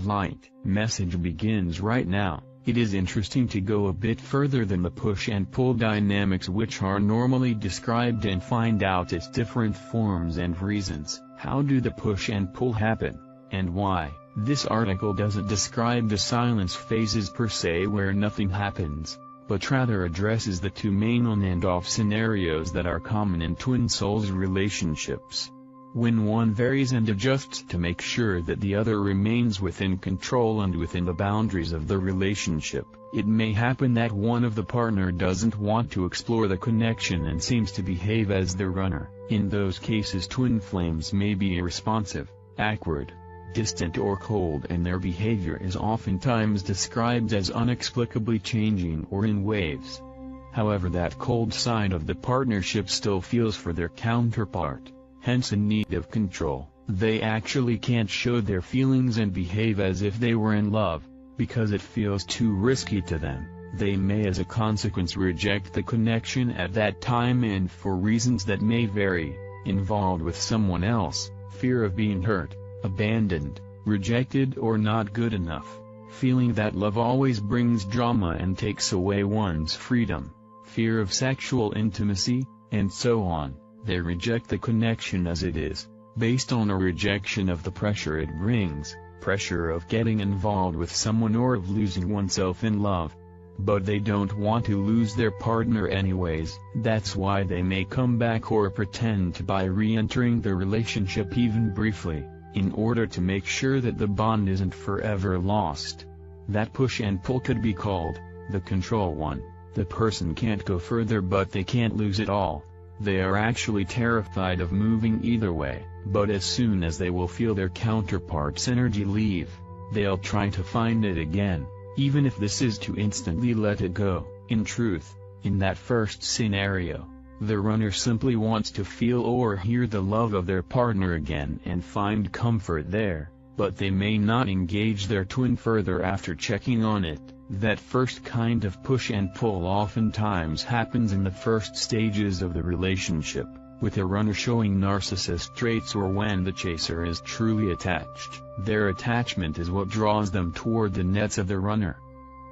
light. Message begins right now. It is interesting to go a bit further than the push and pull dynamics which are normally described and find out its different forms and reasons. How do the push and pull happen, and why? This article doesn't describe the silence phases per se where nothing happens, but rather addresses the two main on and off scenarios that are common in twin souls relationships. When one varies and adjusts to make sure that the other remains within control and within the boundaries of the relationship, it may happen that one of the partner doesn't want to explore the connection and seems to behave as the runner. In those cases, twin flames may be irresponsive, awkward, distant or cold, and their behavior is oftentimes described as inexplicably changing or in waves. However, that cold side of the partnership still feels for their counterpart, hence in need of control. They actually can't show their feelings and behave as if they were in love, because it feels too risky to them. They may as a consequence reject the connection at that time, and for reasons that may vary, involved with someone else, fear of being hurt, abandoned, rejected or not good enough, feeling that love always brings drama and takes away one's freedom, fear of sexual intimacy, and so on. They reject the connection as it is, based on a rejection of the pressure it brings, pressure of getting involved with someone or of losing oneself in love. But they don't want to lose their partner anyways. That's why they may come back or pretend to by re-entering the relationship even briefly, in order to make sure that the bond isn't forever lost. That push and pull could be called the control one. The person can't go further, but they can't lose it all. They are actually terrified of moving either way, but as soon as they will feel their counterpart's energy leave, they'll try to find it again, even if this is to instantly let it go. In truth, in that first scenario, the runner simply wants to feel or hear the love of their partner again and find comfort there, but they may not engage their twin further after checking on it. That first kind of push and pull oftentimes happens in the first stages of the relationship, with a runner showing narcissist traits or when the chaser is truly attached. Their attachment is what draws them toward the nets of the runner.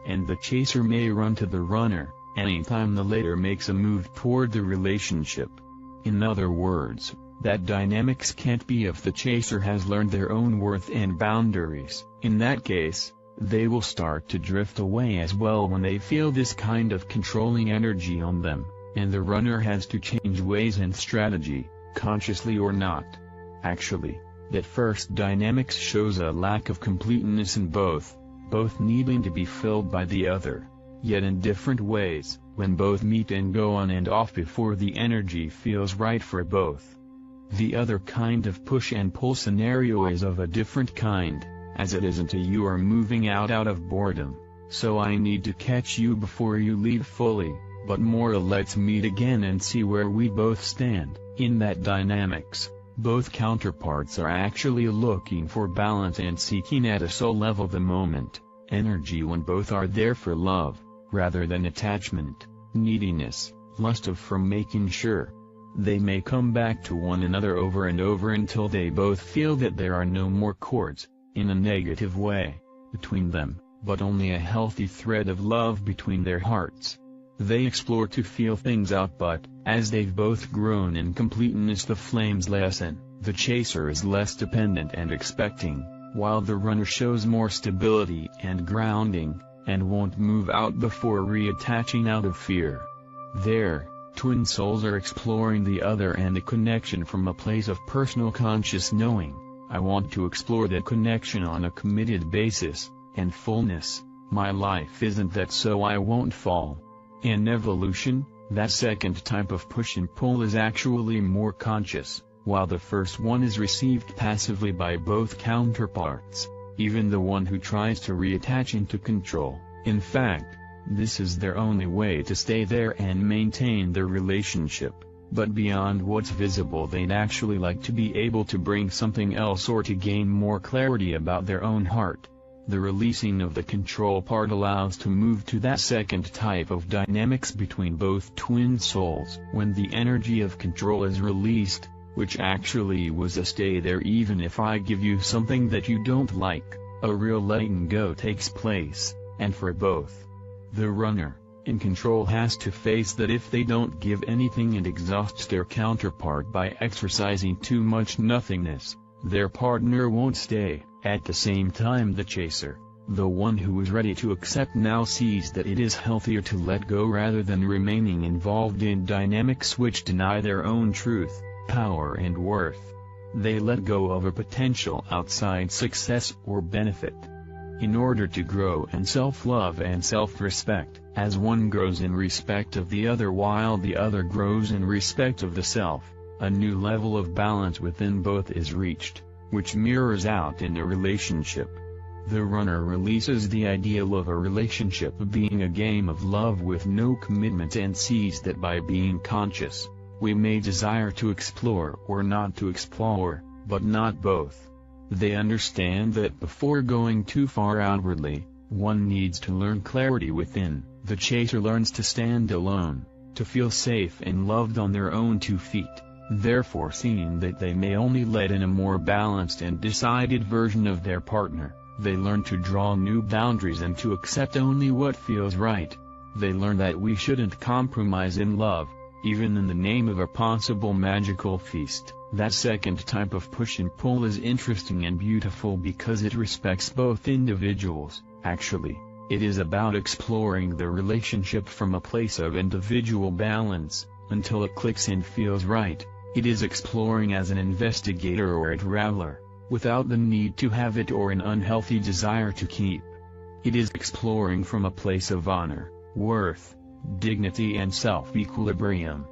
And the chaser may run to the runner anytime the latter makes a move toward the relationship. In other words, that dynamics can't be if the chaser has learned their own worth and boundaries. In that case, they will start to drift away as well when they feel this kind of controlling energy on them, and the runner has to change ways and strategy, consciously or not. Actually, that first dynamics shows a lack of completeness in both needing to be filled by the other, yet in different ways, when both meet and go on and off before the energy feels right for both. The other kind of push and pull scenario is of a different kind, as it isn't a you are moving out of boredom, so I need to catch you before you leave fully, but more a let's meet again and see where we both stand. In that dynamics, both counterparts are actually looking for balance and seeking at a soul level the moment energy when both are there for love, rather than attachment, neediness, lust of from making sure. They may come back to one another over and over until they both feel that there are no more cords, in a negative way, between them, but only a healthy thread of love between their hearts. They explore to feel things out, but, as they've both grown in completeness, the flames lessen. The chaser is less dependent and expecting, while the runner shows more stability and grounding, and won't move out before reattaching out of fear. There, twin souls are exploring the other and a connection from a place of personal conscious knowing. I want to explore that connection on a committed basis, and fullness. My life isn't that, so I won't fall. In evolution, that second type of push and pull is actually more conscious, while the first one is received passively by both counterparts, even the one who tries to reattach into control. In fact, this is their only way to stay there and maintain their relationship. But beyond what's visible, they'd actually like to be able to bring something else or to gain more clarity about their own heart. The releasing of the control part allows to move to that second type of dynamics between both twin souls. When the energy of control is released, which actually was a stay there even if I give you something that you don't like, A real letting go takes place, and for both. The runner, in control, has to face that if they don't give anything and exhausts their counterpart by exercising too much nothingness, their partner won't stay. At the same time, the chaser, the one who is ready to accept, now sees that it is healthier to let go rather than remaining involved in dynamics which deny their own truth, power and worth. They let go of a potential outside success or benefit. In order to grow in self-love and self-respect, as one grows in respect of the other while the other grows in respect of the self, a new level of balance within both is reached, which mirrors out in a relationship. The runner releases the ideal of a relationship being a game of love with no commitment and sees that by being conscious, we may desire to explore or not to explore, but not both. They understand that before going too far outwardly, one needs to learn clarity within. The chaser learns to stand alone, to feel safe and loved on their own 2 feet, therefore seeing that they may only let in a more balanced and decided version of their partner. They learn to draw new boundaries and to accept only what feels right. They learn that we shouldn't compromise in love, even in the name of a possible magical feast. That second type of push and pull is interesting and beautiful because it respects both individuals. Actually, it is about exploring the relationship from a place of individual balance, until it clicks and feels right. It is exploring as an investigator or a traveler, without the need to have it or an unhealthy desire to keep. It is exploring from a place of honor, worth, dignity and self-equilibrium.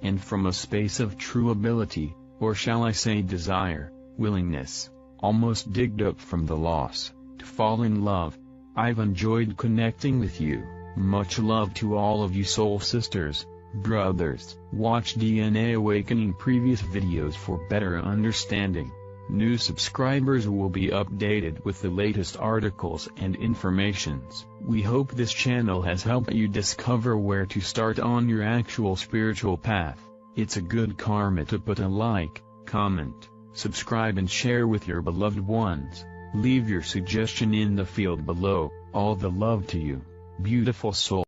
And from a space of true ability, or shall I say desire, willingness, almost digged up from the loss, to fall in love. I've enjoyed connecting with you. Much love to all of you soul sisters, brothers. Watch DNA Awakening previous videos for better understanding. New subscribers will be updated with the latest articles and informations. We hope this channel has helped you discover where to start on your actual spiritual path. It's a good karma to put a like, comment, subscribe and share with your beloved ones. Leave your suggestion in the field below. All the love to you, beautiful soul.